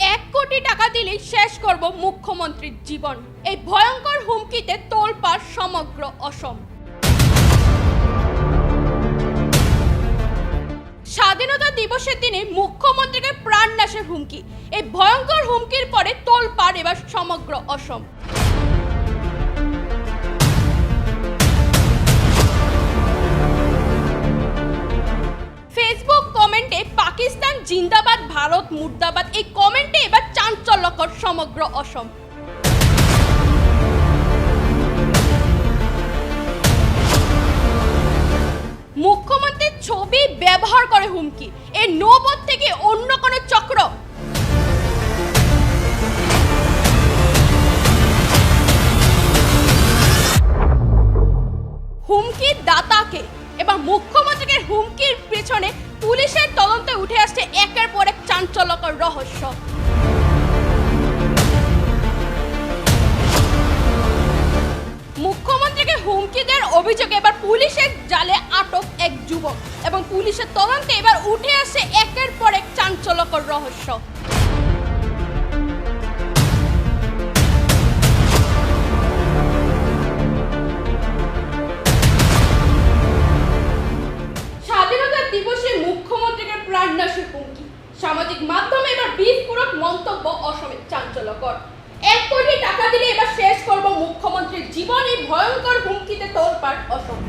1 কোটি টাকা দিলেই শেষ করব মুখ্যমন্ত্রীর জীবন। এই ভয়ঙ্কর হুমকিতে তোলপাড় সমগ্র অসম। স্বাধীনতা দিবসের দিনে মুখ্যমন্ত্রীকে প্রাণনাশের হুমকি। এই ভয়ঙ্কর হুমকির পরে তোলপাড় এবার সমগ্র অসম। ফেসবুক কমেন্টে পাকিস্তান জিন্দাবাদ ভারত মুর্দাবাদ এই কমেন্টে এবার চাঞ্চল্যকর সমগ্র অসম। মুখ্যমন্ত্রীর ছবি ব্যবহার করে হুমকি। এই নৌবত থেকে অন্য কোনো চক্র? হুমকির দাতাকে এবং মুখ্যমন্ত্রীকে হুমকির পেছনে পুলিশের তদন্তে উঠে আসছে একের পর এক চাঞ্চল্যকর রহস্য। মুখ্যমন্ত্রীকে হুমকি দেওয়ার অভিযোগে এবার পুলিশের জালে আটক এক যুবক এবং পুলিশের তদন্তে এবার উঠে আসছে একের পর এক চাঞ্চল্যকর রহস্য। স্বাধীনতা দিবসে মুখ্যমন্ত্রীকে প্রাণনাশের হুমকি। সামাজিক মাধ্যমে এবার বিস্ফোরক মন্তব্য অসমের চাঞ্চল্যকর। 1 কোটি টাকা দিলে এবার শেষ করব মুখ্যমন্ত্রীর জীবন। এই ভয়ঙ্কর হুমকিতে তোলপাড় অসম।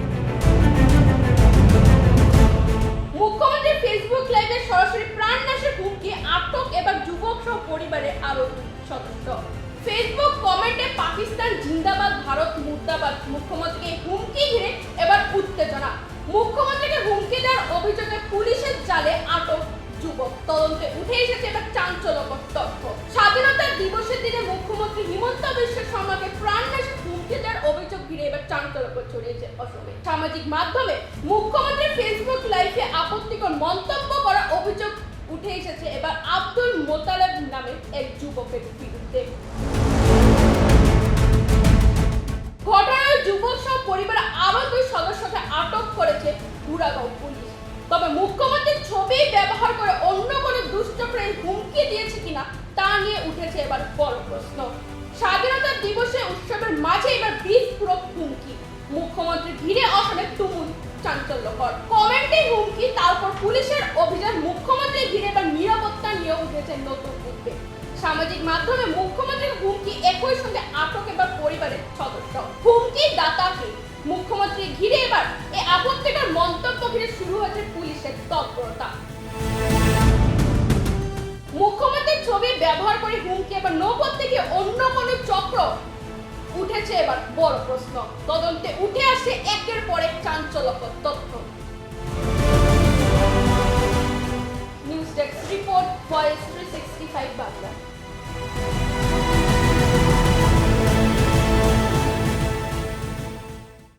মুখ্যমন্ত্রীর ফেসবুক লাইভে সরাসরি প্রাণনাশের হুমকি, আটক এবার যুবক সহ পরিবারের আরো 2 সদস্য। ফেসবুক কমেন্টে পাকিস্তান জিন্দাবাদ ভারত মুর্দাবাদ মুখ্যমন্ত্রীকে হুমকি ঘিরে এবার উত্তেজনা। মুখ্যমন্ত্রীকে হুমকি দেওয়ার অভিযোগে পুলিশের জালে আটক যুবক। তদন্তে উঠে এসেছে এবার চাঞ্চল্যকর তথ্য। স্বাধীনতা দিবসের দিনে মুখ্যমন্ত্রী হিমন্ত বিশ্ব শর্মাকে প্রাণনাশের হুমকি দেওয়ার অভিযোগ ঘিরে এবার চাঞ্চল্যকর ছড়িয়েছে অসমে। সামাজিক মাধ্যমে মুখ্যমন্ত্রীর ফেসবুক লাইভে আপত্তিকর মন্তব্য করার অভিযোগ উঠে এসেছে এবার আব্দুল মোতালেব নামের এক যুবকের বিরুদ্ধে। ঘটনায় যুবক সহ পরিবারের আরো 2 সদস্যকে আটক করেছে গুড়াগাঁও পুলিশ। তবে মুখ্যমন্ত্রীর ছবি ব্যবহার করে অন্য কোনো দুষ্টপ্রাণী হুমকি দিয়েছে কিনা তা নিয়ে উঠেছে এবার বড় প্রশ্ন। স্বাধীনতা দিবসে উৎসবের মাঝে এবার বিস্ফোরক হুমকি। মুখ্যমন্ত্রী ঘিরে অসমে তুমুল চাঞ্চল্যকর কমেন্টে হুমকি, তারপর পুলিশের অভিযান। মুখ্যমন্ত্রী ঘিরে এবার নিরাপত্তা নিয়ে উঠেছে নতুন উদ্বেগ। সামাজিক মাধ্যমে মুখ্যমন্ত্রীর হুমকি, একই সঙ্গে আটক এবার পরিবারের সদস্য। হুমকি দাতাকে মুখ্যমন্ত্রী ঘিরে এবার এই আপত্তিকর মন্তব্য ঘিরে শুরু হয়েছে পুলিশের তৎপরতা। মুখ্যমন্ত্রীর ছবি ব্যবহার করে হুমকি, এবার নৌবত থেকে অন্য কোনো চক্র? উঠেছে এবার বড় প্রশ্ন। তদন্তে উঠে আসছে একের পর এক চাঞ্চল্যকর তথ্য।